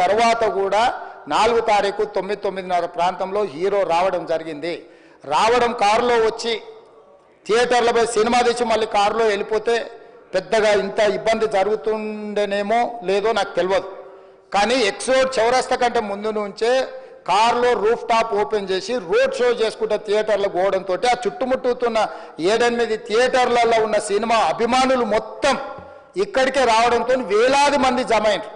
తర్వాత కూడా 4 తారీఖు 9:30 ప్రాంతంలో హీరో రావడం జరిగింది. రావడం కారులో వచ్చి థియేటర్లో పోయి సినిమా తీసి మళ్ళీ కారులో వెళ్ళిపోతే పెద్దగా ఇంత ఇబ్బంది జరుగుతుండేనేమో లేదో నాకు తెలియదు. కానీ ఎక్సోడ్ చౌరస్తా కంటే ముందు నుంచే కారులో రూఫ్ టాప్ ఓపెన్ చేసి రోడ్ షో చేసుకుంటే థియేటర్లకు పోవడంతో ఆ చుట్టుముట్టుతున్న 7-8 థియేటర్లలో ఉన్న సినిమా అభిమానులు మొత్తం ఇక్కడికే రావడంతో వేలాది మంది జమైండ్రు.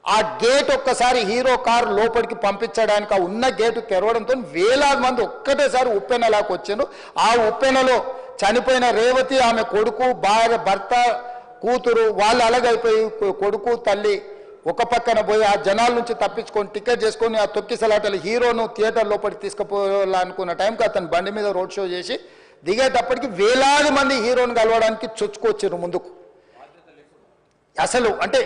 ఆ గేట్ ఒక్కసారి హీరో కారు లోపలికి పంపించడానికి ఆ ఉన్న గేటు తెరవడంతో వేలాది మంది ఒక్కటేసారి ఉప్పెనలాకు వచ్చారు. ఆ ఉప్పెనలో చనిపోయిన రేవతి, ఆమె కొడుకు, భార్య, భర్త, కూతురు వాళ్ళు అలాగైపోయి కొడుకు తల్లి ఒక పక్కన పోయి ఆ జనాల నుంచి తప్పించుకొని టికెట్ చేసుకొని ఆ తొక్కిసలాటలు హీరోను థియేటర్ లోపలికి తీసుకుపోవాలనుకున్న టైంకి అతను బండి మీద రోడ్ షో చేసి దిగేటప్పటికి వేలాది మంది హీరోను కలవడానికి చొచ్చుకొచ్చారు ముందుకు. అసలు అంటే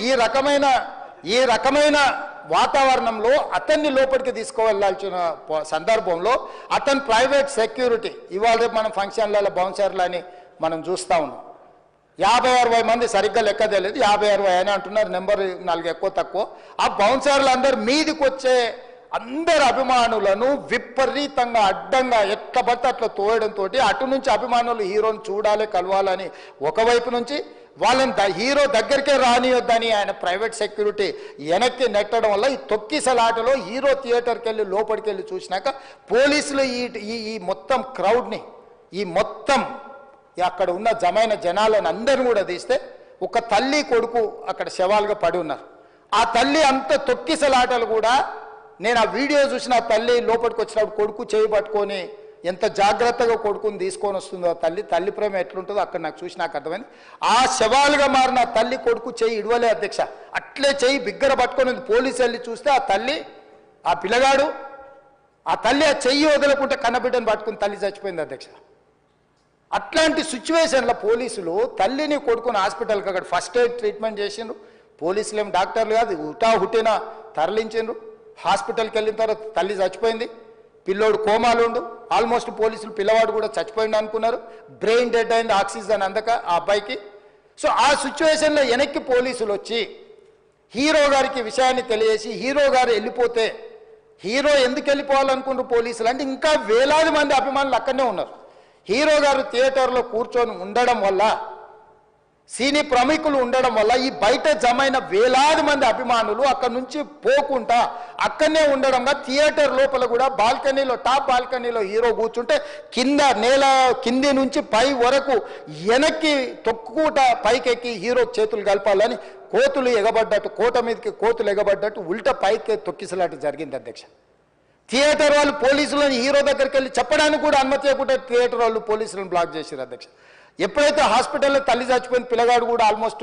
ఈ రకమైన వాతావరణంలో అతన్ని లోపలికి తీసుకువెళ్ళాల్సిన సందర్భంలో అతను ప్రైవేట్ సెక్యూరిటీ ఇవాళ రేపు మనం ఫంక్షన్లలో బౌన్సర్లు అని మనం చూస్తూ ఉన్నాం. 50-60 మంది సరిగ్గా లెక్క తెలియదు, 50-60 అని అంటున్నారు, నెంబర్ 4 ఎక్కువ తక్కువ. ఆ బౌన్సర్లు అందరు మీదికి వచ్చే అందరు అభిమానులను విపరీతంగా అడ్డంగా ఎట్లా పడితే అట్లా తోయడంతో అటు నుంచి అభిమానులు హీరోని చూడాలి, కలవాలని ఒకవైపు నుంచి వాళ్ళని హీరో దగ్గరికే రానియొద్దని ఆయన ప్రైవేట్ సెక్యూరిటీ వెనక్కి నెట్టడం వల్ల ఈ తొక్కిసలాటలో హీరో థియేటర్కి వెళ్ళి లోపలికి వెళ్ళి చూసినాక పోలీసులు ఈ మొత్తం క్రౌడ్ని ఈ మొత్తం అక్కడ ఉన్న జమైన జనాలను అందరిని కూడా తీస్తే ఒక తల్లి కొడుకు అక్కడ శవాలుగా పడి ఉన్నారు. ఆ తల్లి అంత తొక్కిసలాటలు కూడా నేను ఆ వీడియో చూసిన ఆ తల్లి లోపలికి వచ్చినప్పుడు కొడుకు చేయి పట్టుకొని ఎంత జాగ్రత్తగా కొడుకుని తీసుకొని వస్తుందో తల్లి ప్రేమ ఎట్లుంటుందో అక్కడ నాకు చూసి నాకు అర్థమైంది. ఆ శవాలుగా మారిన తల్లి కొడుకు చేయి ఇడవలే అధ్యక్ష, అట్లే చేయి బిగ్గర పట్టుకొని పోలీసు వెళ్ళి చూస్తే ఆ తల్లి ఆ పిల్లగాడు ఆ తల్లి ఆ చెయ్యి వదలకుంటే కన్నబిడ్డను పట్టుకుని తల్లి చచ్చిపోయింది అధ్యక్ష. అట్లాంటి సిచ్యువేషన్లో పోలీసులు తల్లిని కొడుకుని హాస్పిటల్కి అక్కడ ఫస్ట్ ఎయిడ్ ట్రీట్మెంట్ చేసిండ్రు. పోలీసులు ఏం డాక్టర్లు కాదు, హుటాహుటిన తరలించిండ్రు. హాస్పిటల్కి వెళ్ళిన తర్వాత తల్లి చచ్చిపోయింది, పిల్లోడు కోమాలు ఉండు, ఆల్మోస్ట్ పోలీసులు పిల్లవాడు కూడా చచ్చిపోయింది అనుకున్నారు. బ్రెయిన్ డెడ్ అయింది, ఆక్సిజన్ అందక ఆ అబ్బాయికి. సో ఆ సిచ్యువేషన్లో వెనక్కి పోలీసులు వచ్చి హీరో గారికి విషయాన్ని తెలియజేసి హీరో గారు వెళ్ళిపోతే హీరో ఎందుకు వెళ్ళిపోవాలనుకున్నారు పోలీసులు అంటే ఇంకా వేలాది మంది అభిమానులు అక్కడనే ఉన్నారు. హీరో గారు థియేటర్లో కూర్చొని ఉండడం వల్ల సినీ ప్రముఖులు ఉండడం వల్ల ఈ బయట జమైన వేలాది మంది అభిమానులు అక్కడ నుంచి పోకుండా అక్కడనే ఉండడంగా థియేటర్ లోపల కూడా బాల్కనీలో టాప్ బాల్కనీలో హీరో కూర్చుంటే కింద నేల కింది నుంచి పై వరకు వెనక్కి తొక్కుట పైకెక్కి హీరో చేతులు కలపాలని కోతులు ఎగబడ్డట్టు కోట మీదకి కోతులు ఎగబడ్డట్టు ఉల్టా పైకి తొక్కిసలాట జరిగింది అధ్యక్ష. థియేటర్ వాళ్ళు పోలీసులను హీరో దగ్గరికి వెళ్ళి చెప్పడానికి కూడా అనుమతి ఇవ్వకుండా థియేటర్ వాళ్ళు పోలీసులను బ్లాక్ చేశారు అధ్యక్ష. ఎప్పుడైతే హాస్పిటల్లో తల్లి చచ్చిపోయిన పిల్లగాడు కూడా ఆల్మోస్ట్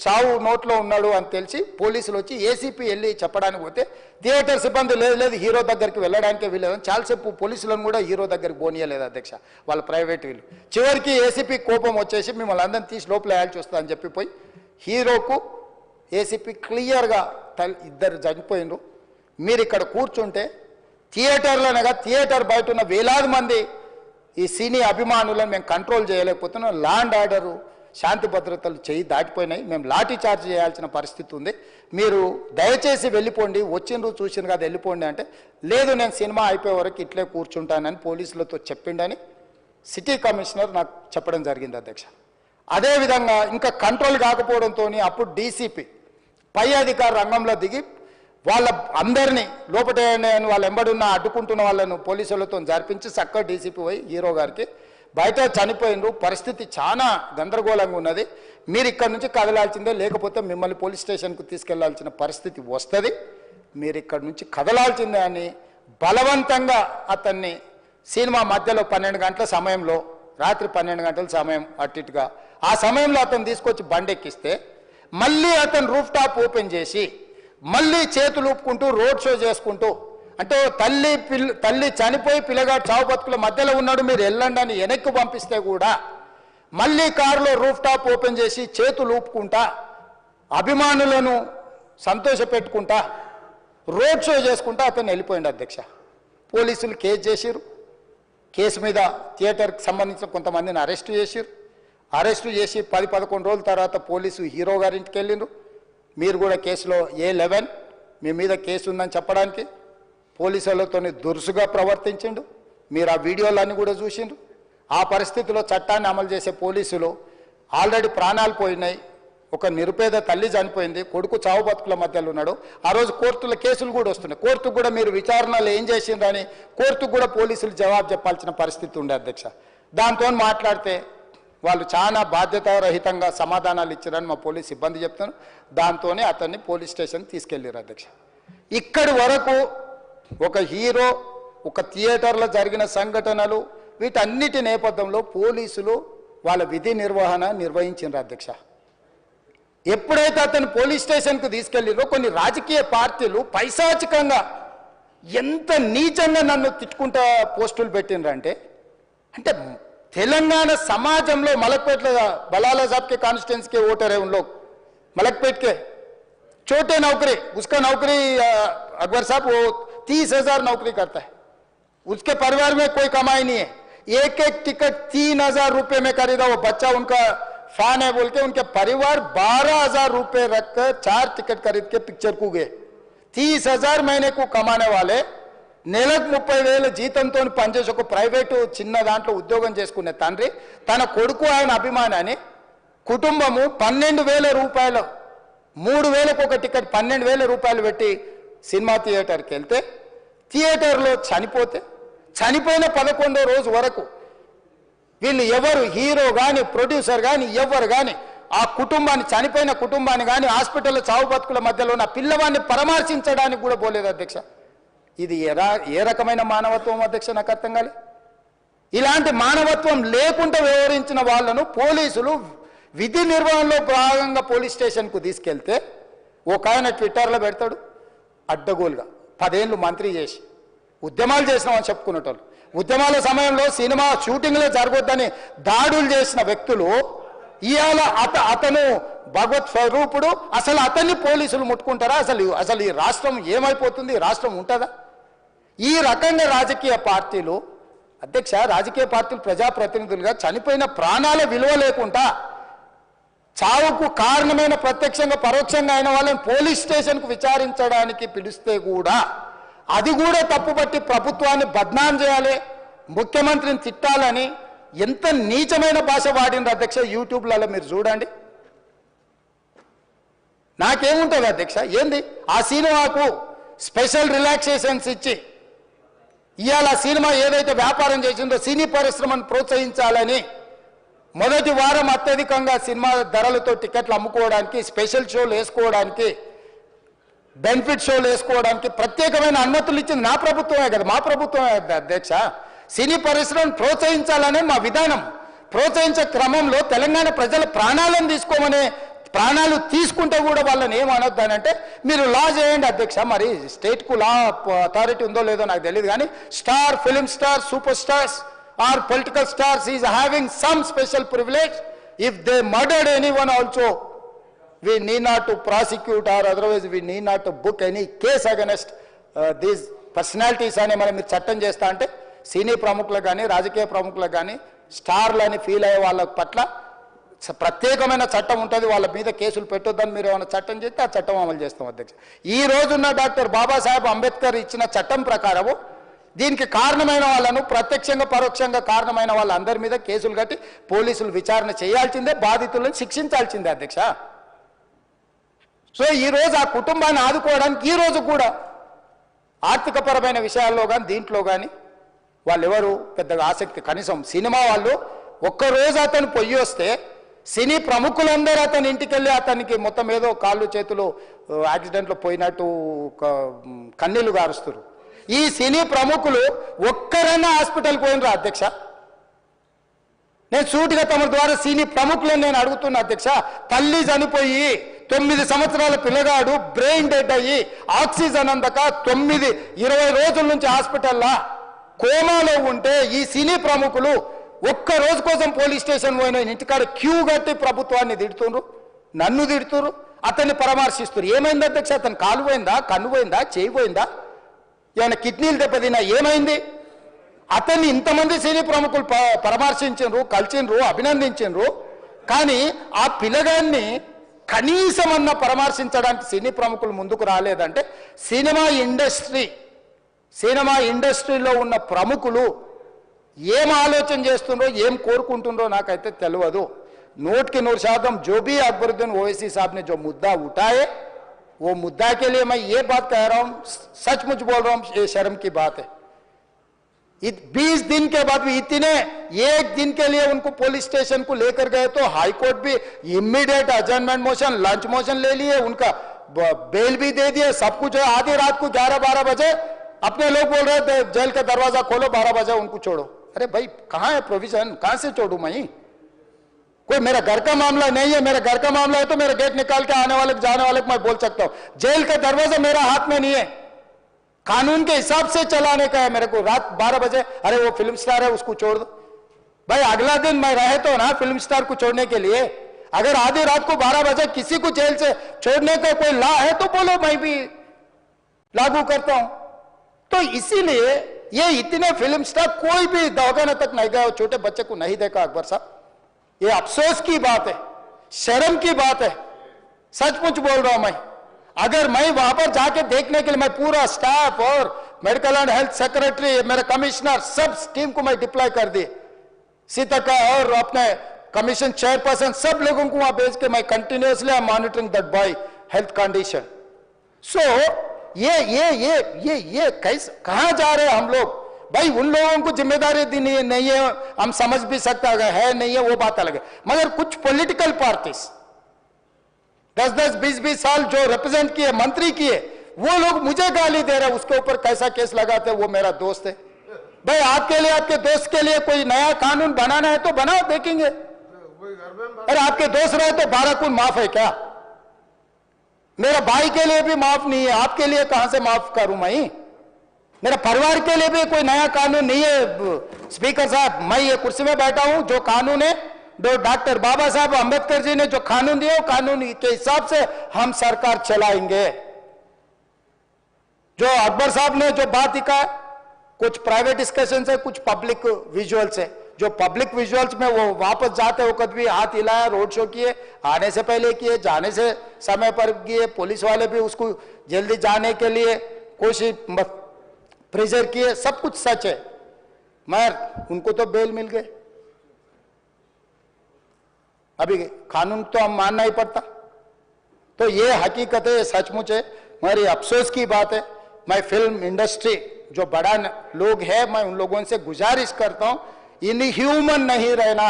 చావు నోట్లో ఉన్నాడు అని తెలిసి పోలీసులు వచ్చి ఏసీపీ వెళ్ళి చెప్పడానికి పోతే థియేటర్ సిబ్బంది లేదు హీరో దగ్గరికి వెళ్ళడానికే వీలేదని చాలాసేపు పోలీసులను కూడా హీరో దగ్గరికి పోనీయలేదు అధ్యక్ష వాళ్ళ ప్రైవేట్ వీళ్ళు. చివరికి ఏసీపీ కోపం వచ్చేసి మిమ్మల్ని అందరిని తీసి లోపల వేయాల్సి వస్తుందని చెప్పి పోయి హీరోకు ఏసీపీ క్లియర్గా ఇద్దరు చనిపోయినరు, మీరు ఇక్కడ కూర్చుంటే థియేటర్లోనేగా థియేటర్ బయట ఉన్న వేలాది మంది ఈ సినీ అభిమానులను మేము కంట్రోల్ చేయలేకపోతున్నాం, ల్యాండ్ ఆర్డరు శాంతి భద్రతలు చేయి దాటిపోయినాయి, మేము లాఠీ చార్జ్ చేయాల్సిన పరిస్థితి ఉంది, మీరు దయచేసి వెళ్ళిపోండి, వచ్చిండ్రు చూసిండ్రు కదా వెళ్ళిపోండి అంటే లేదు నేను సినిమా అయిపోయే వరకు ఇట్లే కూర్చుంటానని పోలీసులతో చెప్పిండని సిటీ కమిషనర్ నాకు చెప్పడం జరిగింది అధ్యక్ష. అదేవిధంగా ఇంకా కంట్రోల్ కాకపోవడంతో అప్పుడు డీసీపీ పై అధికారి రంగంలో దిగి వాళ్ళ అందరినీ లోపల వాళ్ళు ఎంబడున్న అడ్డుకుంటున్న వాళ్ళను పోలీసులతో జరిపించి చక్కగా డీసీపీ పోయి హీరో గారికి బయట చనిపోయినరు, పరిస్థితి చాలా గందరగోళంగా ఉన్నది, మీరు ఇక్కడ నుంచి కదలాల్సిందే లేకపోతే మిమ్మల్ని పోలీస్ స్టేషన్కు తీసుకెళ్లాల్సిన పరిస్థితి వస్తుంది, మీరు ఇక్కడ నుంచి కదలాల్సిందే అని బలవంతంగా అతన్ని సినిమా మధ్యలో 12 గంటల సమయంలో రాత్రి 12 గంటల సమయం అట్టిట్టుగా ఆ సమయంలో అతను తీసుకొచ్చి బండెక్కిస్తే మళ్ళీ అతను రూఫ్ టాప్ ఓపెన్ చేసి మళ్ళీ చేతులు ఊపుకుంటూ రోడ్ షో చేసుకుంటూ అంటే తల్లి చనిపోయి పిల్లగాడు చావు బతుకుల మధ్యలో ఉన్నాడు మీరు వెళ్ళండి అని వెనక్కి పంపిస్తే కూడా మళ్ళీ కారులో రూఫ్ టాప్ ఓపెన్ చేసి చేతులు ఊపుకుంటా అభిమానులను సంతోషపెట్టుకుంటా రోడ్ షో చేసుకుంటా అతను వెళ్ళిపోయింది అధ్యక్ష. పోలీసులు కేసు చేసిరు, కేసు మీద థియేటర్కి సంబంధించిన కొంతమందిని అరెస్టు చేసిరు, అరెస్టు చేసి 10-11 రోజుల తర్వాత పోలీసు హీరో గారింటికి వెళ్ళిండ్రు, మీరు కూడా కేసులో A11 మీ మీద కేసు ఉందని చెప్పడానికి పోలీసులతో దురుసుగా ప్రవర్తించిండు. మీరు ఆ వీడియోలన్నీ కూడా చూసిండ్రు. ఆ పరిస్థితిలో చట్టాన్ని అమలు చేసే పోలీసులు ఆల్రెడీ ప్రాణాలు పోయినాయి. ఒక నిరుపేద తల్లి చనిపోయింది, కొడుకు చావు బతుకుల మధ్యలో ఉన్నాడు. ఆ రోజు కోర్టులో కేసులు కూడా వస్తున్నాయి. కోర్టుకు కూడా మీరు విచారణలు ఏం చేసిండ్రని కోర్టుకు కూడా పోలీసులు జవాబు చెప్పాల్సిన పరిస్థితి ఉండే అధ్యక్ష. దాంతో మాట్లాడితే వాళ్ళు చాలా బాధ్యతారహితంగా సమాధానాలు ఇచ్చారని మా పోలీస్ సిబ్బంది చెప్తాను. దాంతోనే అతన్ని పోలీస్ స్టేషన్ తీసుకెళ్ళారు అధ్యక్ష. ఇక్కడి వరకు ఒక హీరో, ఒక థియేటర్లో జరిగిన సంఘటనలు, వీటన్నిటి నేపథ్యంలో పోలీసులు వాళ్ళ విధి నిర్వహణ నిర్వహించారు అధ్యక్ష. ఎప్పుడైతే అతను పోలీస్ స్టేషన్కు తీసుకెళ్ళిరో కొన్ని రాజకీయ పార్టీలు పైశాచికంగా ఎంత నీచంగా నన్ను తిట్టుకుంటా పోస్టులు పెట్టినరంటే, అంటే తెలంగాణ समाजంలో మలక్పేట్ बलाला साहब के कॉन्स्टिट्यूंसी के वोटर है उन लोग, मलकपेट के छोटे नौकरी, उसका नौकरी अकबर साहब वो 30,000 नौकरी करता है, उसके परिवार में कोई कमाई नहीं है, एक एक टिकट 3,000 रुपये में खरीदा, वो बच्चा उनका फैन है बोल के उनके परिवार 12,000 रुपये रखकर 4 टिकट खरीद के पिक्चर को गए। 30,000 महीने को कमाने वाले నెలకు 30,000 జీతంతో పనిచేసి ఒక ప్రైవేటు చిన్న దాంట్లో ఉద్యోగం చేసుకునే తండ్రి తన కొడుకు ఆయన అభిమానాన్ని కుటుంబము 12,000 రూపాయలు 3,000కు ఒక టికెట్ 12,000 రూపాయలు పెట్టి సినిమా థియేటర్కి వెళ్తే థియేటర్లో చనిపోతే చనిపోయిన 11వ రోజు వరకు వీళ్ళు ఎవరు హీరో కానీ ప్రొడ్యూసర్ కానీ ఎవరు కానీ ఆ కుటుంబాన్ని చనిపోయిన కుటుంబాన్ని కానీ హాస్పిటల్లో చావు బతుకుల మధ్యలో ఉన్న పిల్లవాడిని పరామర్శించడానికి కూడా పోలేదు అధ్యక్ష. ఇది ఏ రకమైన మానవత్వం అధ్యక్ష? నాకు అర్థం కాలే. ఇలాంటి మానవత్వం లేకుండా వ్యవహరించిన వాళ్ళను పోలీసులు విధి నిర్వహణలో భాగంగా పోలీస్ స్టేషన్కు తీసుకెళ్తే ఒక ఆయన ట్విట్టర్లో పెడతాడు అడ్డగోలుగా 10 ఏళ్ళు మంత్రి చేసి ఉద్యమాలు చేసినామని చెప్పుకునేటోళ్ళు, ఉద్యమాల సమయంలో సినిమా షూటింగ్లో జరగొద్దని దాడులు చేసిన వ్యక్తులు ఇవాళ అతను భగవత్ స్వరూపుడు, అసలు అతన్ని పోలీసులు ముట్టుకుంటారా? అసలు ఈ రాష్ట్రం ఏమైపోతుంది? ఈ రాష్ట్రం ఉంటుందా? ఈ రకంగా రాజకీయ పార్టీలు అధ్యక్ష, రాజకీయ పార్టీలు ప్రజాప్రతినిధులుగా చనిపోయిన ప్రాణాల విలువ లేకుండా చావుకు కారణమైన ప్రత్యక్షంగా పరోక్షంగా అయిన వాళ్ళని పోలీస్ స్టేషన్కు విచారించడానికి పిలిస్తే కూడా అది కూడా తప్పుపట్టి ప్రభుత్వాన్ని బద్నాం చేయాలి, ముఖ్యమంత్రిని తిట్టాలని ఎంత నీచమైన భాష వాడింది అధ్యక్ష. యూట్యూబ్లలో మీరు చూడండి. నాకేముంటుంది అధ్యక్ష? ఏంది ఆ సినిమాకు స్పెషల్ రిలాక్సేషన్స్ ఇచ్చి ఇవాళ సినిమా ఏదైతే వ్యాపారం చేసిందో సినీ పరిశ్రమను ప్రోత్సహించాలని మొదటి వారం అత్యధికంగా సినిమా ధరలతో టికెట్లు అమ్ముకోవడానికి, స్పెషల్ షోలు వేసుకోవడానికి, బెనిఫిట్ షోలు వేసుకోవడానికి ప్రత్యేకమైన అనుమతులు ఇచ్చింది నా ప్రభుత్వమే కదా, మా ప్రభుత్వమే అధ్యక్ష. సినీ పరిశ్రమను ప్రోత్సహించాలనే మా విధానం. ప్రోత్సహించే క్రమంలో తెలంగాణ ప్రజల ప్రాణాలను తీసుకోమనే, ప్రాణాలు తీసుకుంటే కూడా వాళ్ళని ఏమనొద్దానంటే మీరు లా చేయండి అధ్యక్ష. మరి స్టేట్కు లా అథారిటీ ఉందో లేదో నాకు తెలియదు కానీ star, film star, super stars or political stars is having some special privilege. If they murdered anyone also we need not to prosecute or otherwise we need not to book any case against these personalities అని మనం మీరు చట్టం చేస్తా అంటే సినీ ప్రముఖులకు కానీ రాజకీయ ప్రముఖులకు కానీ స్టార్లని ఫీల్ అయ్యే వాళ్ళ పట్ల ప్రత్యేకమైన చట్టం ఉంటుంది, వాళ్ళ మీద కేసులు పెట్టొద్దని మీరు ఏమైనా చట్టం చేస్తే ఆ చట్టం అమలు చేస్తాం అధ్యక్ష. ఈ రోజున్న డాక్టర్ బాబాసాహెబ్ అంబేద్కర్ ఇచ్చిన చట్టం ప్రకారము దీనికి కారణమైన వాళ్ళను ప్రత్యక్షంగా పరోక్షంగా కారణమైన వాళ్ళందరి మీద కేసులు కట్టి పోలీసులు విచారణ చేయాల్సిందే, బాధితులను శిక్షించాల్సిందే అధ్యక్ష. సో ఈరోజు ఆ కుటుంబాన్ని ఆదుకోవడానికి ఈరోజు కూడా ఆర్థికపరమైన విషయాల్లో కానీ దీంట్లో కానీ వాళ్ళు ఎవరు పెద్దగా ఆసక్తి, కనీసం సినిమా వాళ్ళు ఒక్కరోజు అతను పొయ్యి వస్తే సినీ ప్రముఖులందరూ అతని ఇంటికి వెళ్ళి అతనికి మొత్తం ఏదో కాళ్ళు చేతులు యాక్సిడెంట్లో పోయినట్టు కన్నీళ్లు గారుస్తారు. ఈ సినీ ప్రముఖులు ఒక్కరైనా హాస్పిటల్ పోయినరా అధ్యక్ష? నేను సూటిగా తమ ద్వారా సినీ ప్రముఖులను నేను అడుగుతున్నా అధ్యక్ష. తల్లి చనిపోయి 9 సంవత్సరాల పిల్లగాడు బ్రెయిన్ డెడ్ అయ్యి ఆక్సిజన్ అందక 20 రోజుల నుంచి హాస్పిటల్లో కోమాలో ఉంటే ఈ సినీ ప్రముఖులు ఒక్క రోజు కోసం పోలీస్ స్టేషన్ పోయిన ఇంటికాడ క్యూ కట్టి ప్రభుత్వాన్ని తిడుతున్నారు, నన్ను తిడుతున్నారు, అతన్ని పరామర్శిస్తున్నారు. ఏమైంది అధ్యక్ష? అతను కాలు పోయిందా, కన్ను పోయిందా, చేయి పోయిందా, ఏమైనా కిడ్నీలు దెబ్బతిన్నా, ఏమైంది? అతన్ని ఇంతమంది సినీ ప్రముఖులు పరామర్శించారు, కలిసిండ్రు, అభినందించారు. కానీ ఆ పిల్లగాన్ని కనీసమన్న పరామర్శించడానికి సినీ ప్రముఖులు ముందుకు రాలేదంటే సినిమా ఇండస్ట్రీలో ఉన్న ప్రముఖులు ఏం ఆలోచన చేస్తుండ్రో ఏం కోరుకుంటుండ్రో నాకైతే తెలియదు। 100% जो भी अकबरुद्दीन ओवैसी साहब ने जो मुद्दा उठाए वो मुद्दा के लिए मैं ये बात कह रहा हूं, सचमुच बोल रहा हूं, ये शर्म की बात है। 20 दिन के बाद भी इतने एक दिन के लिए उनको पुलिस स्टेशन को लेकर गए तो हाई कोर्ट भी इमीडिएट अजर्नमेंट मोशन, लंच मोशन ले लिए, उनका बेल भी दे दिए, सब कुछ है। आधी रात को 11-12 बजे अपने लोग बोल रहे थे जेल का दरवाजा खोलो, 12 बजे उनको छोड़ो। अरे भाई कहां है प्रोविजन, कहां से छोड़ू मैं? कोई मेरा घर का मामला नहीं है, मेरा घर का मामला है तो मेरा गेट निकाल के आने वाले जाने वाले को मैं बोल सकता हूं। जेल का दरवाजा मेरा हाथ में नहीं है, कानून के हिसाब से चलाने का है मेरे को। रात 12 बजे अरे वो फिल्म स्टार है उसको छोड़ दो भाई, अगला दिन मैं रहे तो ना फिल्म स्टार को छोड़ने के लिए। अगर आधी रात को 12 बजे किसी को जेल से छोड़ने का कोई लॉ है तो बोलो, मैं भी लागू करता हूं। तो इसीलिए ये इतने फिल्म स्टार कोई भी दवाखाने तक नहीं गए, छोटे बच्चे को नहीं देखा अकबर साहब। ये अफसोस की बात है, शर्म की बात है, सचमुच बोल रहा हूं मैं। अगर मैं वहां पर जाके देखने के लिए मैं पूरा स्टाफ और मेडिकल एंड हेल्थ सेक्रेटरी, मेरे कमिश्नर, सब टीम को मैं डिप्लॉय कर दिए, सीता और अपने कमीशन चेयरपर्सन, सब लोगों को वहां भेज के मैं continuously I am monitoring that boy health condition. So ये कैसे कहां जा रहे हैं हम लोग? भाई उन लोगों को जिम्मेदारी दी नहीं है, हम समझ भी सकते है नहीं है वो बात अलग है, मगर कुछ पॉलिटिकल पार्टीज 10-10, 20-20 साल जो रिप्रेजेंट किए, मंत्री किए, वो लोग मुझे गाली दे रहे हैं। उसके ऊपर कैसा केस लगाते हैं? वो मेरा दोस्त है भाई। आपके लिए, आपके दोस्त के लिए कोई नया कानून बनाना है तो बनाओ, देखेंगे। अरे आपके दोस्त रहे तो 12 खून माफ है क्या? मेरा भाई के लिए भी माफ नहीं है, आपके लिए कहां से माफ करूं मैं? मेरा परिवार के लिए भी कोई नया कानून नहीं है। स्पीकर साहब, मैं ये कुर्सी में बैठा हूं, जो कानून है डॉक्टर बाबा साहब अंबेडकर जी ने जो कानून दिया, कानून के हिसाब से हम सरकार चलाएंगे। जो अकबर साहब ने जो बात दिखा, कुछ प्राइवेट डिस्कशन से, कुछ पब्लिक विजुअल से। जो पब्लिक विजुअल्स में वो वापस जाते वक्त भी हाथ हिलाया, रोड शो किए, आने से पहले किए, जाने से समय पर किए, पुलिस वाले भी उसको जल्दी जाने के लिए कोशिश प्रेशर किए, सब कुछ सच है, मगर उनको तो बेल मिल गए। अभी कानून तो हम मानना ही पड़ता। तो ये हकीकत है, ये सचमुच है, मगर ये अफसोस की बात है। मैं फिल्म इंडस्ट्री जो बड़ा लोग है, मैं उन लोगों से गुजारिश करता हूं, इनह्यूमन नहीं रहना।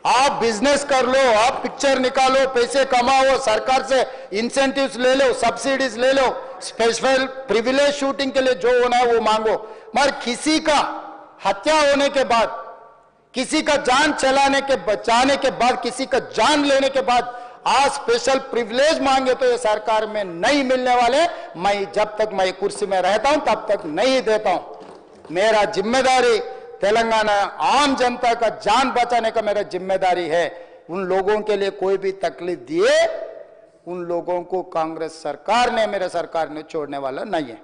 आप बिजनेस कर लो, आप पिक्चर निकालो, पैसे कमाओ, सरकार से इंसेंटिव्स ले लो, सब्सिडीज ले लो, स्पेशल प्रिविलेज शूटिंग के लिए जो होना है वो मांगो, मगर किसी का हत्या होने के बाद, किसी का जान चलाने के बचाने के बाद, किसी का जान लेने के बाद आज स्पेशल प्रिविलेज मांगे तो ये सरकार में नहीं मिलने वाले। मैं जब तक मैं कुर्सी में रहता हूं तब तक नहीं देता हूं। मेरा जिम्मेदारी तेलंगाना आम जनता का जान बचाने का मेरा जिम्मेदारी है। उन लोगों के लिए कोई भी तकलीफ दिए, उन लोगों को कांग्रेस सरकार ने, मेरे सरकार ने छोड़ने वाला नहीं है।